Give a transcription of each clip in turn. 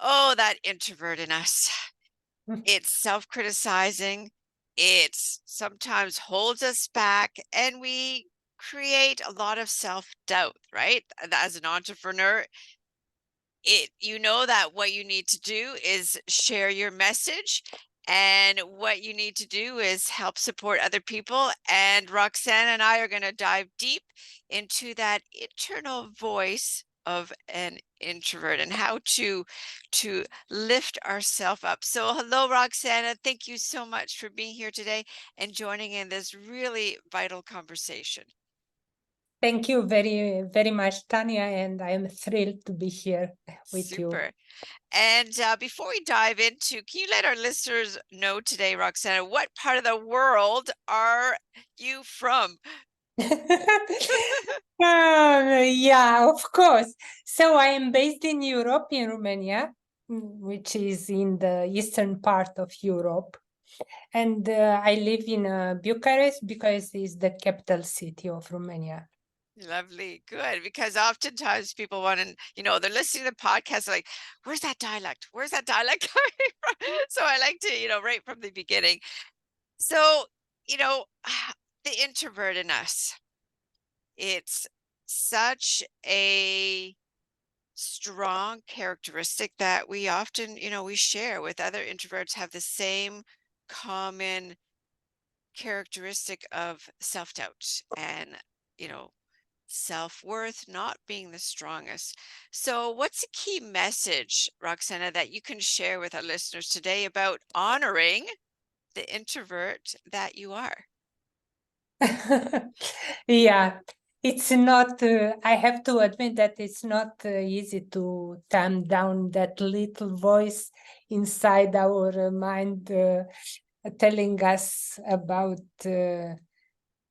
Oh, that introvert in us. It's self-criticizing. It sometimes holds us back, and we create a lot of self-doubt, right? As an entrepreneur, you know that what you need to do is share your message, and what you need to do is help support other people. And Roxana and I are going to dive deep into that internal voice of an introvert and how to lift ourselves up. So hello, Roxana, thank you so much for being here today and joining in this really vital conversation. Thank you very, very much, Tanya, and I am thrilled to be here with you. Super. And before we dive into, can you let our listeners know today, Roxana, what part of the world are you from? Yeah, of course. So I am based in Europe, in Romania, which is in the eastern part of Europe. And I live in Bucharest because it's the capital city of Romania. Lovely, good. Because oftentimes people want to, they're listening to the podcast, like, where's that dialect? Where's that dialect coming from? So I like to, right from the beginning. So, you know, the introvert in us, it's such a strong characteristic that we often, we share with other introverts, have the same common characteristic of self-doubt and, you know, self-worth not being the strongest. So what's a key message, Roxana, that you can share with our listeners today about honoring the introvert that you are? Yeah, it's not, I have to admit that it's not easy to tamp down that little voice inside our mind telling us about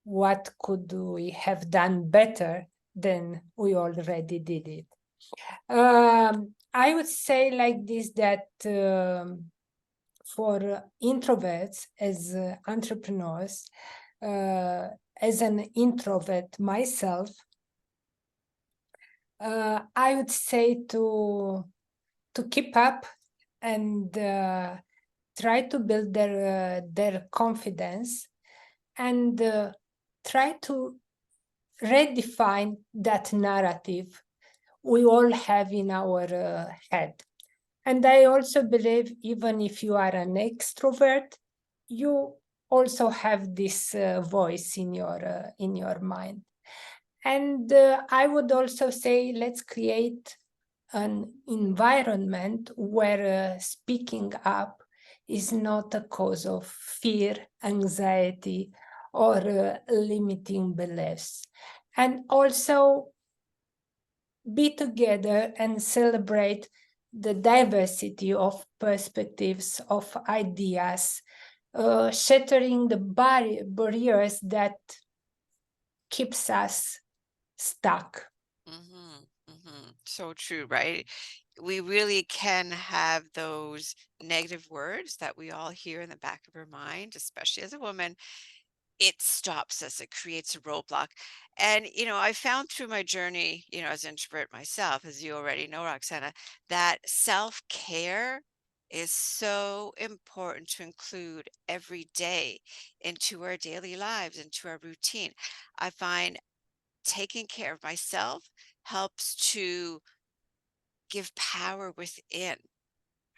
what could we have done better than we already did it. I would say like this that for introverts as entrepreneurs, uh, as an introvert myself, I would say to keep up and try to build their confidence and try to redefine that narrative we all have in our head. And I also believe even if you are an extrovert, you also have this voice in your mind. And I would also say let's create an environment where speaking up is not a cause of fear, anxiety, or limiting beliefs. And also be together and celebrate the diversity of perspectives, of ideas, shattering the barriers that keeps us stuck. So true, right? We really can have those negative words that we all hear in the back of our mind, especially as a woman. It stops us, it creates a roadblock. And, I found through my journey, as an introvert myself, as you already know, Roxana, that self-care is so important to include every day into our daily lives, into our routine. I find taking care of myself helps to give power within,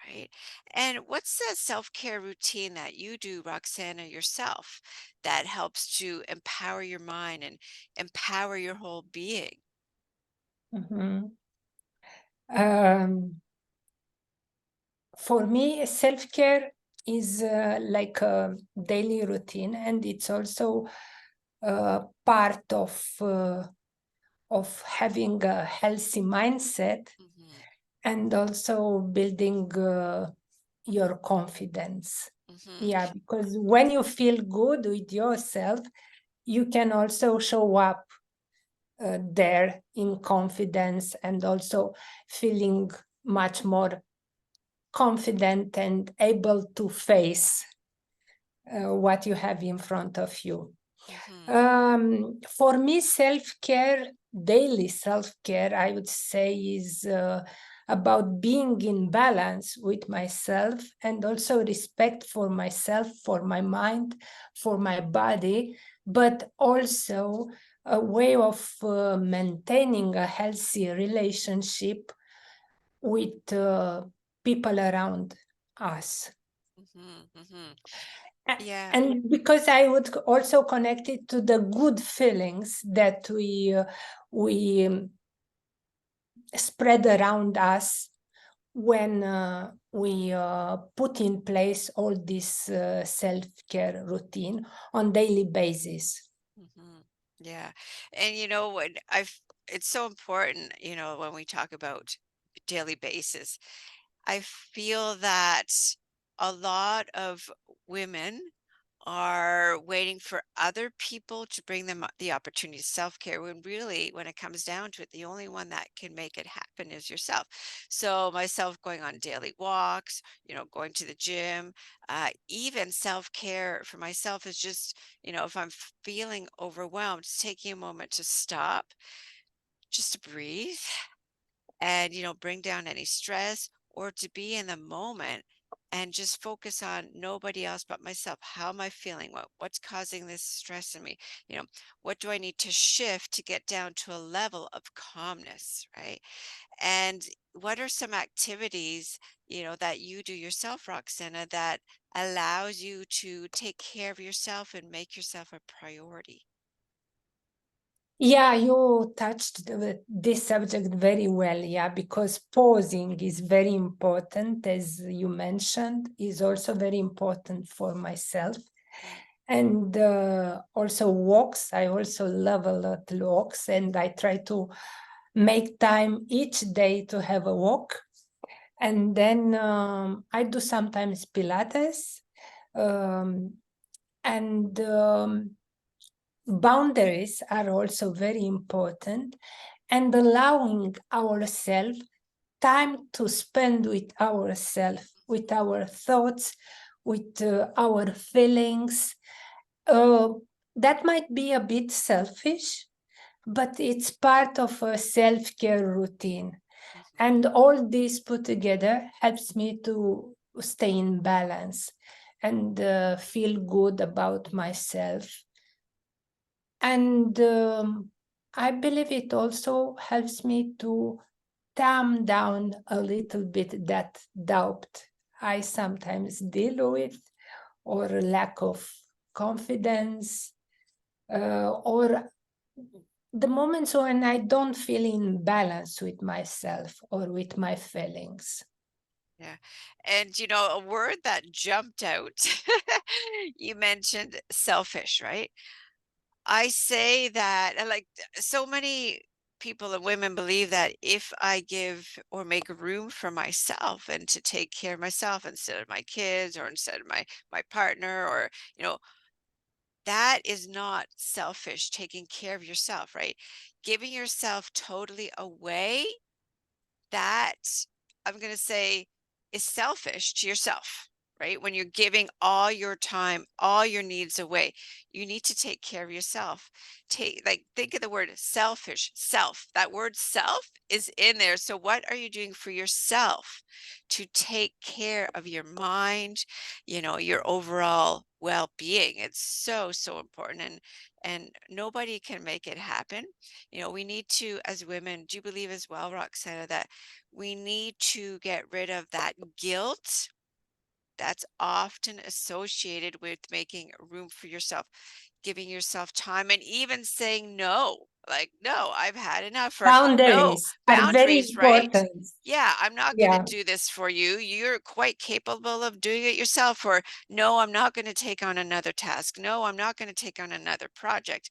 right? And what's the self-care routine that you do, Roxana, yourself, that helps to empower your mind and empower your whole being? Mhm. Um, for me, self-care is like a daily routine, and it's also part of having a healthy mindset Hmm. and also building your confidence. Hmm. Yeah, because when you feel good with yourself, you can also show up there in confidence and also feeling much more confident and able to face what you have in front of you. Hmm. For me, self care, daily self care, I would say, is about being in balance with myself and also respect for myself, for my mind, for my body, but also a way of maintaining a healthy relationship with people around us. Hmm. Hmm. A- Yeah. And because I would also connect it to the good feelings that we spread around us when we put in place all this self-care routine on daily basis. Hmm. Yeah. And you know what, it's so important, when we talk about daily basis. I feel that a lot of women are waiting for other people to bring them the opportunity to self-care, when really, when it comes down to it, the only one that can make it happen is yourself. So myself going on daily walks, going to the gym, even self-care for myself is just, if I'm feeling overwhelmed, just taking a moment to stop, just to breathe, and bring down any stress, or to be in the moment and just focus on nobody else but myself. How am I feeling? What's causing this stress in me? you know what do I need to shift to get down to a level of calmness, right? And what are some activities that you do yourself, Roxana, that allows you to take care of yourself and make yourself a priority? Yeah, you touched this subject very well. Yeah, because pausing is very important, as you mentioned, is also very important for myself. Mm. And also walks. I also love a lot walks, and I try to make time each day to have a walk. And then I do sometimes Pilates. Um, and boundaries are also very important, and allowing ourselves time to spend with ourselves, with our thoughts, with our feelings. Uh, that might be a bit selfish, but it's part of a self care routine. Mhm. And all this put together helps me to stay in balance and feel good about myself. And I believe it also helps me to calm down a little bit that doubt I sometimes deal with, or a lack of confidence, or the moments when I don't feel in balance with myself or with my feelings. Yeah. And a word that jumped out, you mentioned selfish, right? I say that, and like so many people and women believe that if I give or make room for myself and to take care of myself instead of my kids, or instead of my partner, or you know that is not selfish, taking care of yourself, right? Giving yourself totally away, that, I'm going to say, is selfish to yourself, right? When you're giving all your time, all your needs away, you need to take care of yourself. Think of the word selfish, self. That word self is in there. So what are you doing for yourself to take care of your mind, your overall well-being? It's so, so important, and nobody can make it happen. We need to, as women, do you believe as well, Roxana, that we need to get rid of that guilt that's often associated with making room for yourself, giving yourself time, and even saying no, like, no, I've had enough, or no, Boundaries are very boundaries, right? important. Yeah, I'm not going to Yeah. do this for you. You're quite capable of doing it yourself. Or no, I'm not going to take on another task. No, I'm not going to take on another project.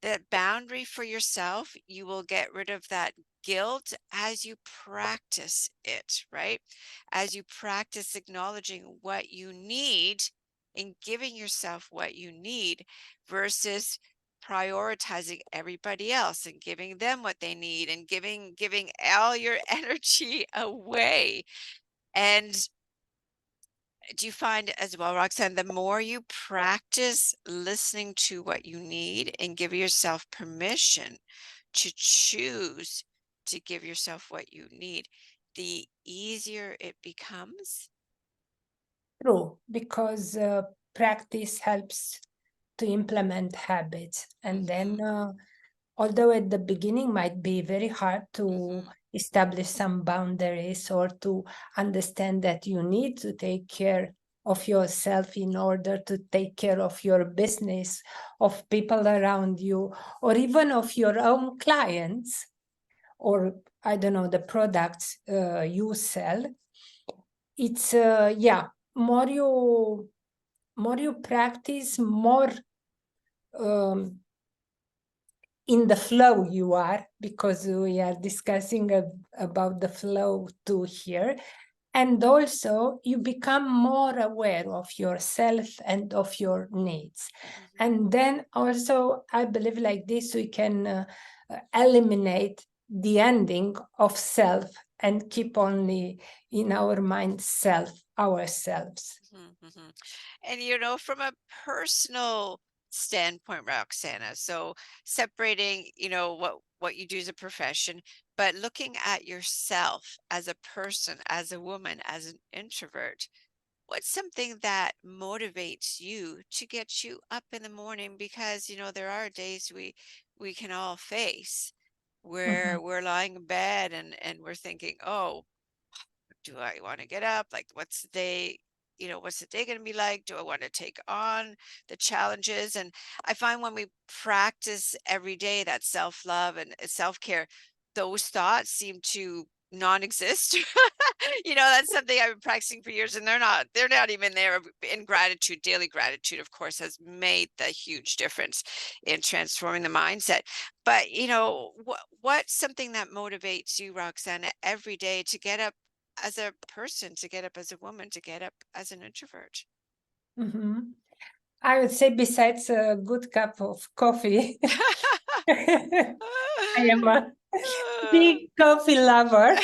That boundary for yourself, you will get rid of that guilt as you practice it, right? As you practice acknowledging what you need and giving yourself what you need, versus prioritizing everybody else and giving them what they need, and giving all your energy away. And do you find as well, Roxanne, the more you practice listening to what you need and give yourself permission to choose to give yourself what you need, the easier it becomes. True, because practice helps to implement habits. And then, Hmm. although at the beginning might be very hard to Hmm. establish some boundaries or to understand that you need to take care of yourself in order to take care of your business, of people around you, or even of your own clients, or I don't know, the products you sell. It's yeah, more you more you practice, more um, in the flow you are, because we are discussing about the flow too here. And also, you become more aware of yourself and of your needs. Hmm. And then also, I believe like this, we can eliminate the ending of self and keep only in our mind self, ourselves. Hmm. And from a personal standpoint, Roxana, so separating, what you do as a profession, but looking at yourself as a person, as a woman, as an introvert, what's something that motivates you to get you up in the morning? Because, there are days we can all face Mhm. where we're lying in bed and we're thinking, oh, do I want to get up? Like, what's the day going to be like? Do I want to take on the challenges? And I find when we practice every day that self-love and self-care, those thoughts seem to non-exist. That's something I've been practicing for years, and they're not even there. In gratitude, daily gratitude, of course, has made the huge difference in transforming the mindset. But what's something that motivates you, Roxana, every day to get up as a person, to get up as a woman, to get up as an introvert? Mhm. I would say, besides a good cup of coffee, I am a big coffee lover.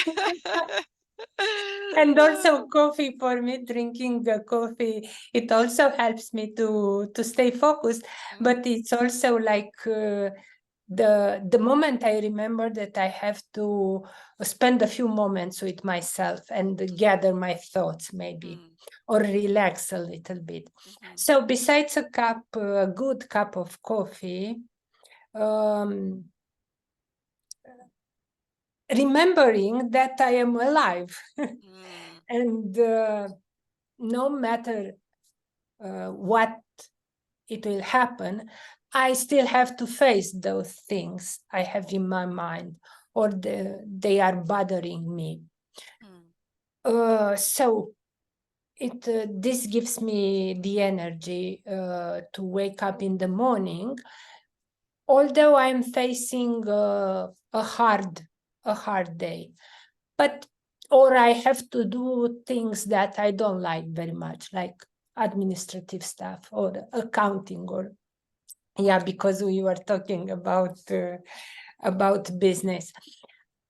And also coffee, for me, drinking coffee, it also helps me to stay focused. Mm, But it's also like the moment I remember that I have to spend a few moments with myself and gather my thoughts, maybe, mm, or relax a little bit. mhm, So besides a good cup of coffee, um, remembering that I am alive, mm, and no matter what it will happen, I still have to face those things I have in my mind, or they are bothering me. mm, So this gives me the energy to wake up in the morning, although I'm facing a hard day. But or I have to do things that I don't like very much, like administrative stuff or accounting, or yeah, because we were talking about business.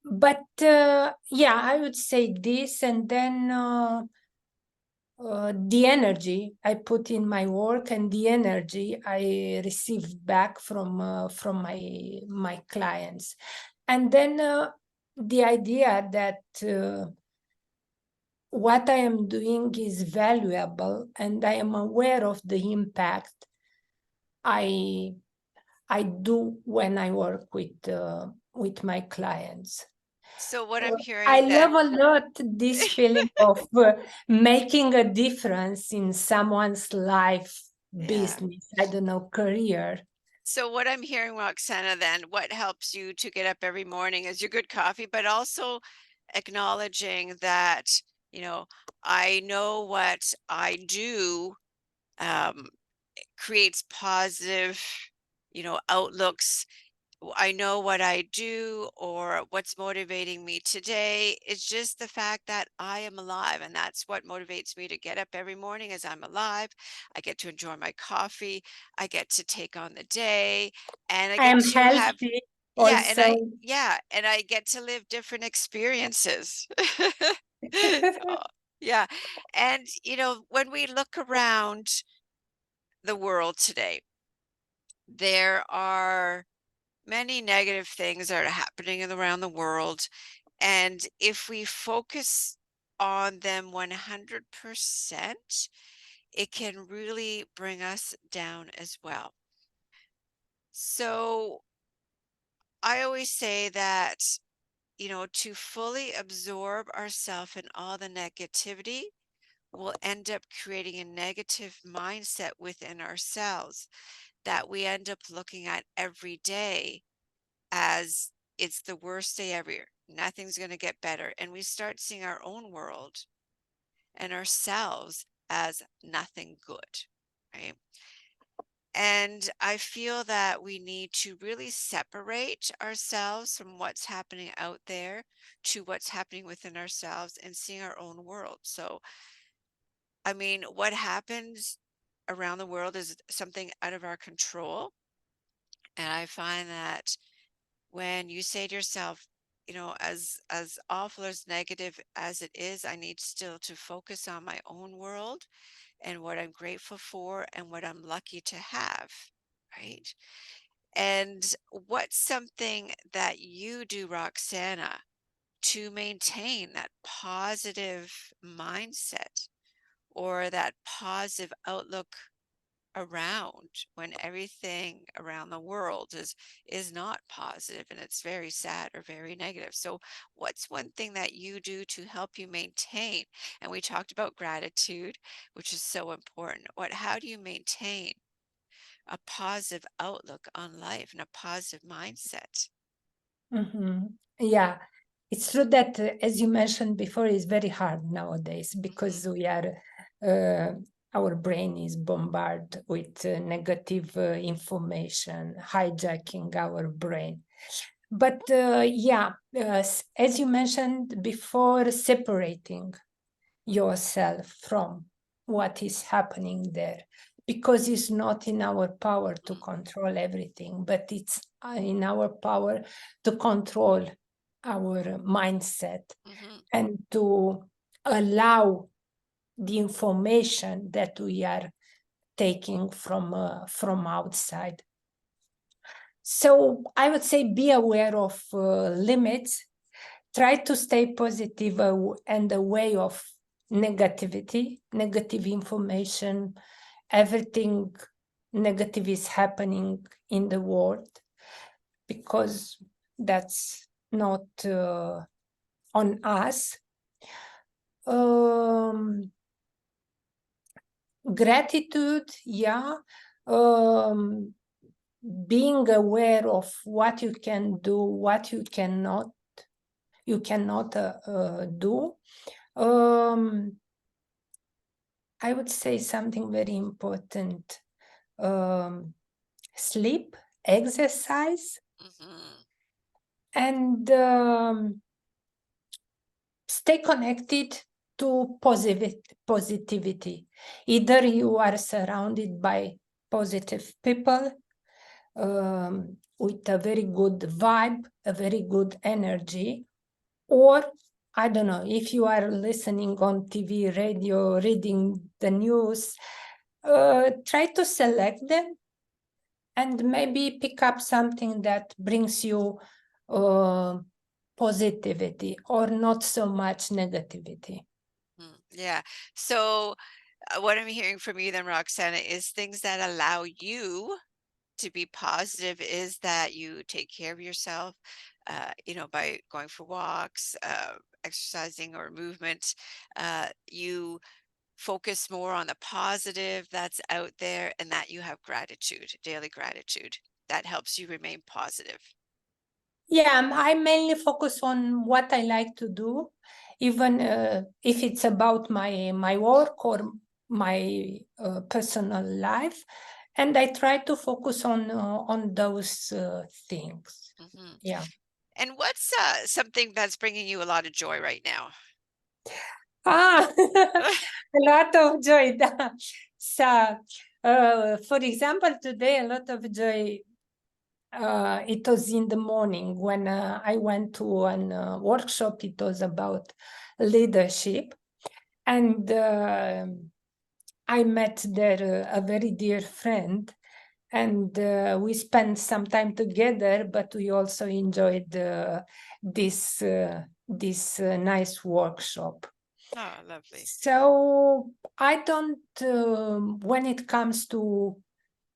But yeah, I would say this, and then the energy I put in my work and the energy I receive back from my clients, and then the idea that what I am doing is valuable, and I am aware of the impact I I do when I work with my clients. so what I'm I hearing love then, a lot this feeling of making a difference in someone's life, yeah. business, I don't know, career. So what I'm hearing, Roxana, then, what helps you to get up every morning is your good coffee, but also acknowledging that, you know, I know what I do um, creates positive, outlooks. I know what I do or what's motivating me today. It's just the fact that I am alive, and that's what motivates me to get up every morning as I'm alive. I get to enjoy my coffee. I get to take on the day, and I I get am to have, healthy also. and I get to live different experiences. Oh, yeah. And when we look around the world today, there are many negative things that are happening around the world, And if we focus on them 100%, it can really bring us down as well. So I always say that, to fully absorb ourselves in all the negativity, we'll end up creating a negative mindset within ourselves that we end up looking at every day as it's the worst day ever. Nothing's going to get better. And we start seeing our own world and ourselves as nothing good, right? And I feel that we need to really separate ourselves from what's happening out there to what's happening within ourselves and seeing our own world. So, I mean, what happens around the world is something out of our control. And I find that when you say to yourself, as awful as negative as it is, I need still to focus on my own world and what I'm grateful for and what I'm lucky to have, right? And what's something that you do, Roxana, to maintain that positive mindset or that positive outlook around when everything around the world is not positive and it's very sad or very negative? So what's one thing that you do to help you maintain? And we talked about gratitude, which is so important. How do you maintain a positive outlook on life and a positive mindset? Yeah, it's true that, as you mentioned before, it's very hard nowadays Hmm. because uh, our brain is bombarded with negative information, hijacking our brain. But yeah, as you mentioned before, separating yourself from what is happening there, because it's not in our power to control everything, but it's in our power to control our mindset Hmm. and to allow the information that we are taking from outside. So I would say be aware of limits. Try to stay positive and away of negativity, negative information, everything negative is happening in the world, because that's not on us. Um, Gratitude, yeah. Um, Being aware of what you can do, what you cannot do. Um, I would say something very important. Um, Sleep, exercise, Hmm. and stay connected to positivity. Either you are surrounded by positive people with a very good vibe, a very good energy, or I don't know, if you are listening on TV, radio, reading the news, try to select them and maybe pick up something that brings you uh, positivity or not so much negativity. Yeah. So what I'm hearing from you then, Roxana, is things that allow you to be positive is that you take care of yourself, by going for walks, exercising or movement. You focus more on the positive that's out there and that you have gratitude, daily gratitude. That helps you remain positive. Yeah, I mainly focus on what I like to do, even if it's about my work or my personal life, and I try to focus on those things. Hmm. Yeah. And what's something that's bringing you a lot of joy right now? Ah, a lot of joy. So, for example, today a lot of joy. It was in the morning when I went to a workshop. It was about leadership, and I met there a very dear friend, and we spent some time together. But we also enjoyed this this nice workshop. Oh, lovely. So I don't, when it comes to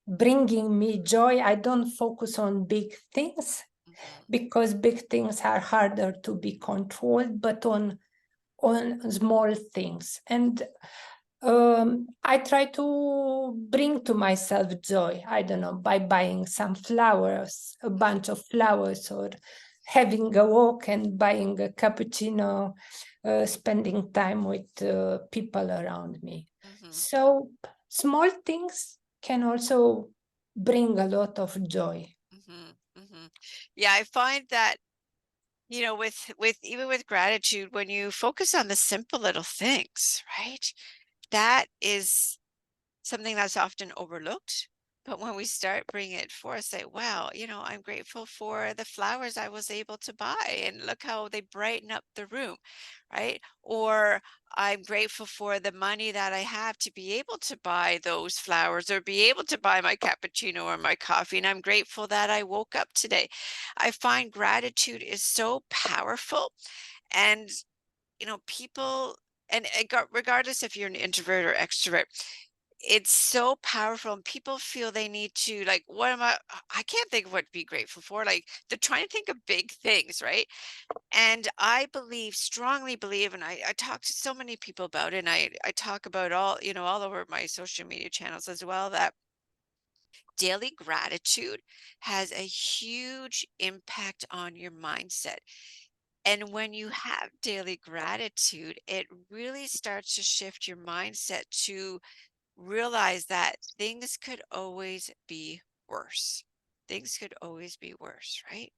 bringing me joy, I don't focus on big things Hmm. because big things are harder to be controlled, but on small things. And I try to bring to myself joy, I don't know, by buying some flowers, a bunch of flowers, or having a walk and buying a cappuccino, spending time with people around me. Hmm. So small things can also bring a lot of joy. Hmm. Hmm. Yeah, I find that, with even with gratitude, when you focus on the simple little things, right? That is something that's often overlooked. But when we start bringing it forth, say, wow, I'm grateful for the flowers I was able to buy and look how they brighten up the room, right? Or I'm grateful for the money that I have to be able to buy those flowers or be able to buy my cappuccino or my coffee. And I'm grateful that I woke up today. I find gratitude is so powerful. And, people, and regardless if you're an introvert or extrovert, it's so powerful, and people feel they need to, like, what am I can't think of what to be grateful for. Like, they're trying to think of big things, right? And I believe, strongly believe, and I talk to so many people about it, and I talk about all over my social media channels as well, that daily gratitude has a huge impact on your mindset. And when you have daily gratitude, it really starts to shift your mindset to realize that things could always be worse. Things could always be worse, right?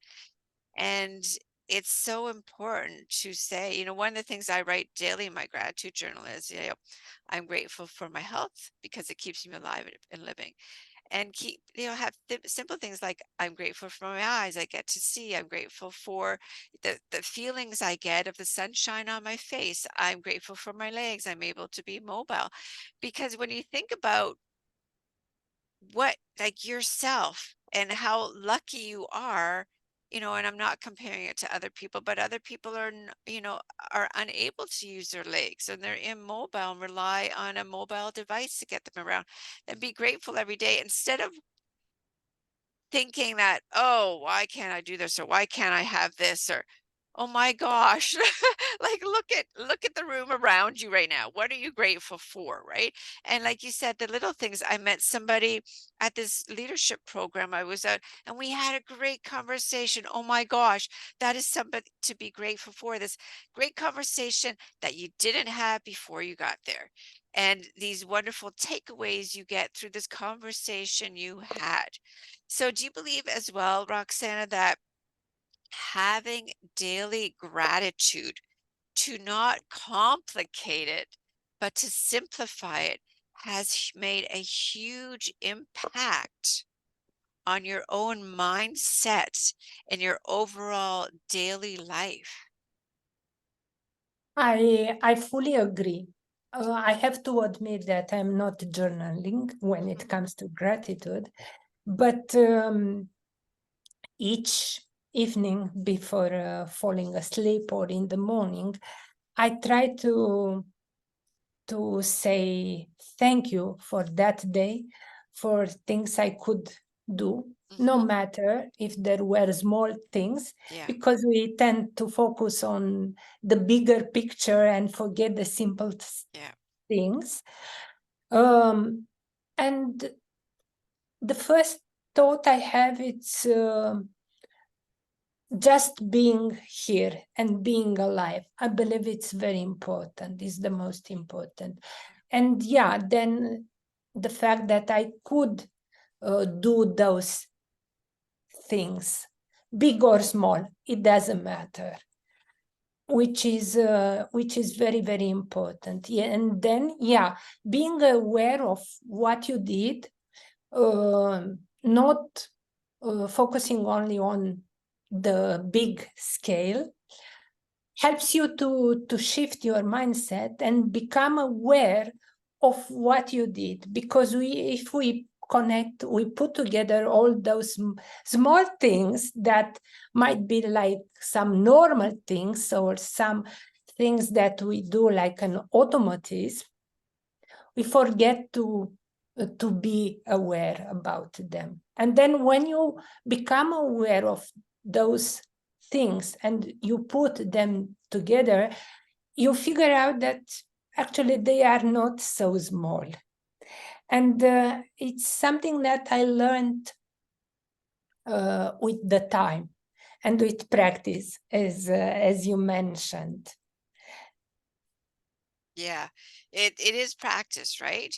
And it's so important to say, one of the things I write daily in my gratitude journal is, I'm grateful for my health because it keeps me alive and living. And keep, have simple things like, I'm grateful for my eyes, I get to see. I'm grateful for the feelings I get of the sunshine on my face. I'm grateful for my legs, I'm able to be mobile. Because when you think about what, like, yourself and how lucky you are, and I'm not comparing it to other people, but other people are unable to use their legs and they're immobile and rely on a mobile device to get them around. And be grateful every day instead of thinking that, oh, why can't I do this, or why can't I have this, or oh my gosh. Like, look at the room around you right now. What are you grateful for, right? And like you said, the little things. I met somebody at this leadership program I was at, and we had a great conversation. Oh my gosh, that is somebody to be grateful for. This great conversation that you didn't have before you got there, and these wonderful takeaways you get through this conversation you had. So do you believe as well, Roxana, that having daily gratitude, to not complicate it, but to simplify it, has made a huge impact on your own mindset and your overall daily life? I fully agree. I have to admit that I'm not journaling when it Mhm. comes to gratitude, but each evening before falling asleep or in the morning, I try to say thank you for that day, for things I could do, no Mhm. matter if there were small things, Yeah. because we tend to focus on the bigger picture and forget the simple Yeah. things. Um, and the first thought I have it's just being here and being alive. I believe it's very important. It's the most important. And yeah, then the fact that I could do those things, big or small, it doesn't matter. Which is very very important. Yeah, and then yeah, being aware of what you did, not focusing only on the big scale, helps you to shift your mindset and become aware of what you did, because if we connect, we put together all those small things that might be like some normal things or some things that we do like an automatism, we forget to be aware about them. And then when you become aware of those things and you put them together, you figure out that actually they are not so small. And it's something that I learned with the time and with practice, as you mentioned. Yeah, it is practice, right?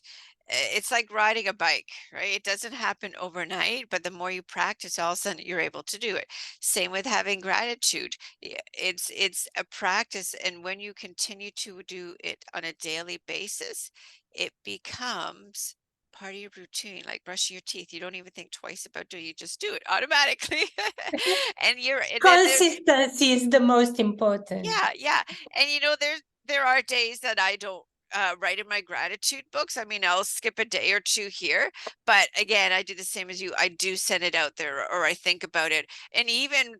It's like riding a bike, right? It doesn't happen overnight, but the more you practice, all of a sudden you're able to do it. Same with having gratitude. It's a practice, and when you continue to do it on a daily basis, it becomes part of your routine, like brushing your teeth. You don't even think twice about doing it, you just do it automatically. And then there's Consistency is the most important. yeah. And there are days that I don't write in my gratitude books. I mean, I'll skip a day or two here, but again, I do the same as you. I do send it out there, or I think about it. And even,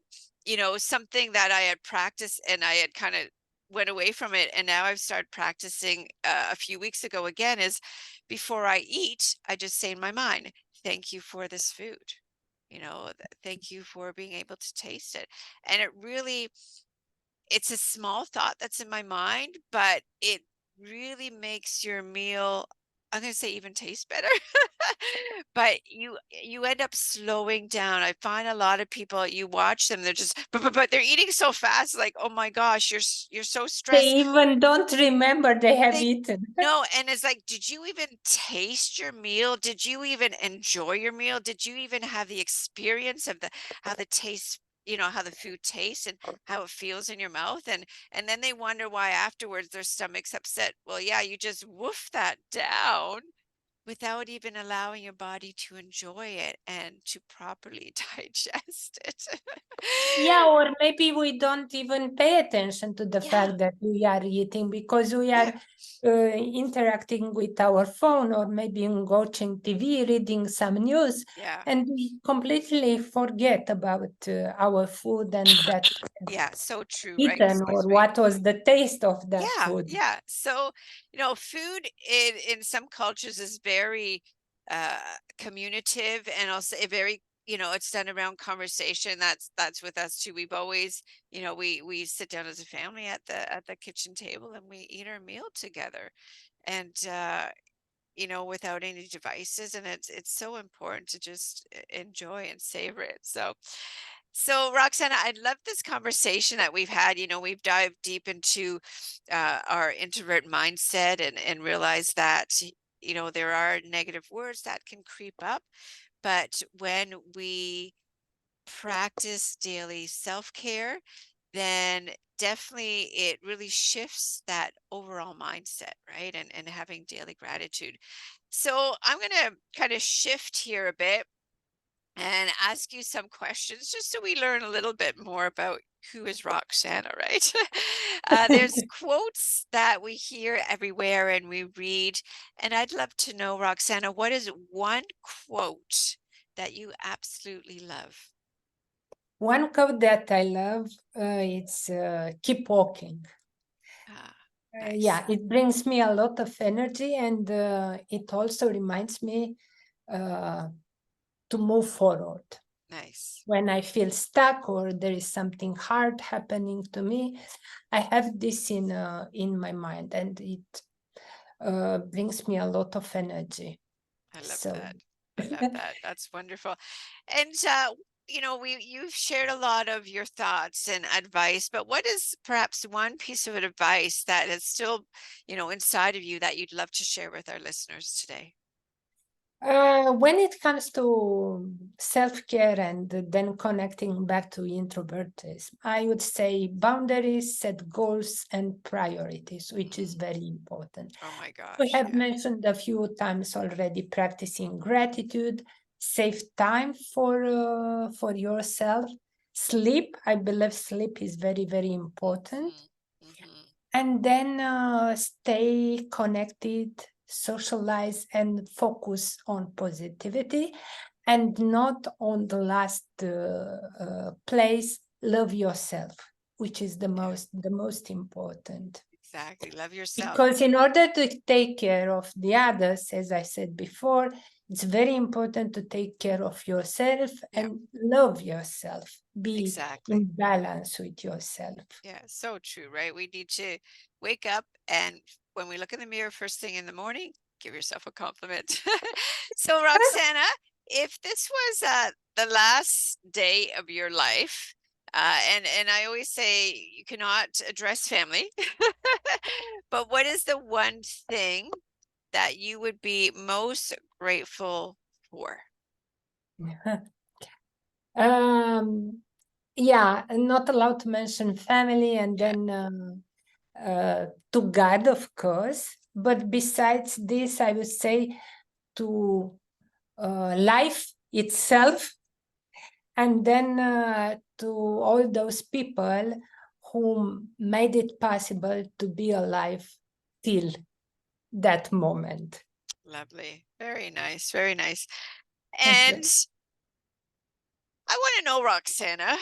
something that I had practiced and I had kind of went away from it, and now I've started practicing a few weeks ago again, is before I eat, I just say in my mind, thank you for this food. Thank you for being able to taste it. And it's a small thought that's in my mind, but it really makes your meal, I'm going to say, even taste better. But you end up slowing down. I find a lot of people, you watch them, they're just but they're eating so fast, like, oh my gosh, you're so stressed. They even don't remember they have They eaten. No, and it's like, did you even taste your meal? Did you even enjoy your meal? Did you even have the experience of how the taste, how the food tastes and how it feels in your mouth? And then they wonder why afterwards their stomach's upset. Well, yeah, you just woof that down without even allowing your body to enjoy it and to properly digest it. Yeah, or maybe we don't even pay attention to the Yeah, fact that we are eating because we yeah, are interacting with our phone or maybe watching TV, reading some news, yeah. and we completely forget about our food and that Yeah, so true, right? eaten or Excuse me. what was the taste of that Yeah, food. yeah. So, food in some cultures is very uh communicative, and also a very, it's done around conversation. That's with us too. We've always, we sit down as a family at the kitchen table and we eat our meal together. And without any devices, and it's so important to just enjoy and savor it. So, Roxana, I love this conversation that we've had. We've dived deep into our introvert mindset, and realized that, there are negative words that can creep up. But when we practice daily self-care, then definitely it really shifts that overall mindset, right? And having daily gratitude. So I'm going to kind of shift here a bit and ask you some questions just so we learn a little bit more about who is Roxana, right? There's quotes that we hear everywhere and we read, and I'd love to know, Roxana, what is one quote that you absolutely love? One quote that I love, it's keep walking. Ah, Yeah, nice, it brings me a lot of energy and it also reminds me uh, to move forward. nice. When I feel stuck or there is something hard happening to me, I have this in my mind and it brings me a lot of energy. I love So that. I love that. That's wonderful. And you've shared a lot of your thoughts and advice, but what is perhaps one piece of advice that is still, inside of you that you'd love to share with our listeners today? when it comes to self-care and then connecting back to introvertism, I would say boundaries, set goals, and priorities, which is Mm. very important. Oh my We gosh, have yeah. mentioned a few times already practicing gratitude, save time for yourself, sleep. I believe sleep is very, very important. Hmm. Hmm. And then stay connected socialize and focus on positivity, and not on the last place, love yourself, which is the Yeah, most important. exactly. Love yourself. Because in order to take care of the others, as I said before, it's very important to take care of yourself Yeah, and love yourself. Be exactly. in balance with yourself. Yeah, so true, right? We need to wake up, and when we look in the mirror first thing in the morning, give yourself a compliment. So, Roxana, if this was the last day of your life, and I always say you cannot address family, but what is the one thing that you would be most grateful for? um, yeah, not allowed to mention family, and Yeah, then to God, of course. But besides this, I would say to life itself, and then to all those people who made it possible to be alive till that moment. lovely. Very nice. Very nice. Thank And you. I want to know, Roxana,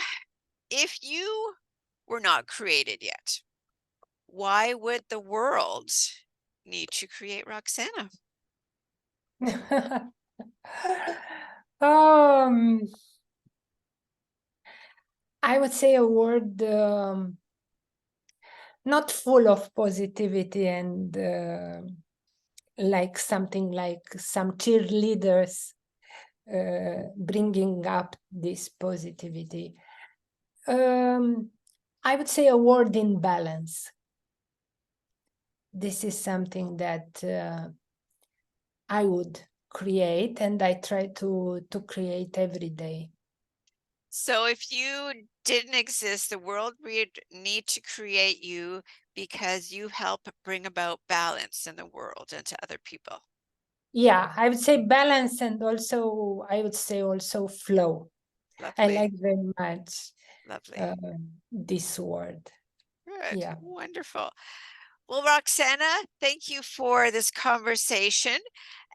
if you were not created yet, why would the world need to create Roxana? um, I would say a word not full of positivity and like something like some cheerleaders bringing up this positivity. Um, I would say a word in balance. This is something that I would create, and I try to create every day. So if you didn't exist, the world would need to create you because you help bring about balance in the world and to other people. Yeah, I would say balance, and also I would say also flow. I Lovely, like very much lovely. uh, this word. Good, Yeah. wonderful. Well, Roxana, thank you for this conversation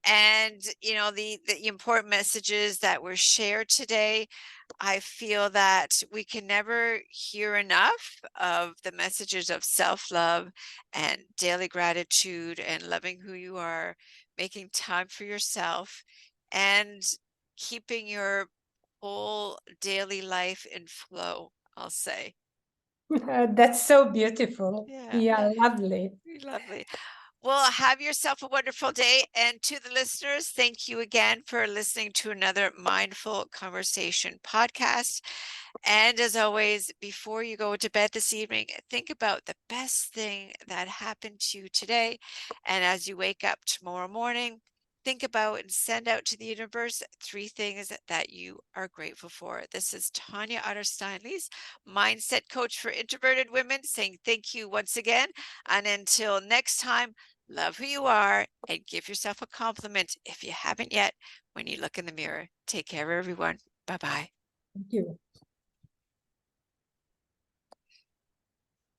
and the important messages that were shared today. I feel that we can never hear enough of the messages of self-love and daily gratitude and loving who you are, making time for yourself, and keeping your whole daily life in flow, I'll say. That's so beautiful. Yeah, Yeah, lovely. lovely. Well, have yourself a wonderful day. And to the listeners, thank you again for listening to another Mindful Conversation podcast. And as always, before you go to bed this evening, think about the best thing that happened to you today. And as you wake up tomorrow morning, think about and send out to the universe 3 things that you are grateful for. This is Tanya Otterstein-Liehs, mindset coach for introverted women, saying thank you once again. And until next time, love who you are and give yourself a compliment if you haven't yet when you look in the mirror. Take care, everyone. Bye bye. Thank you.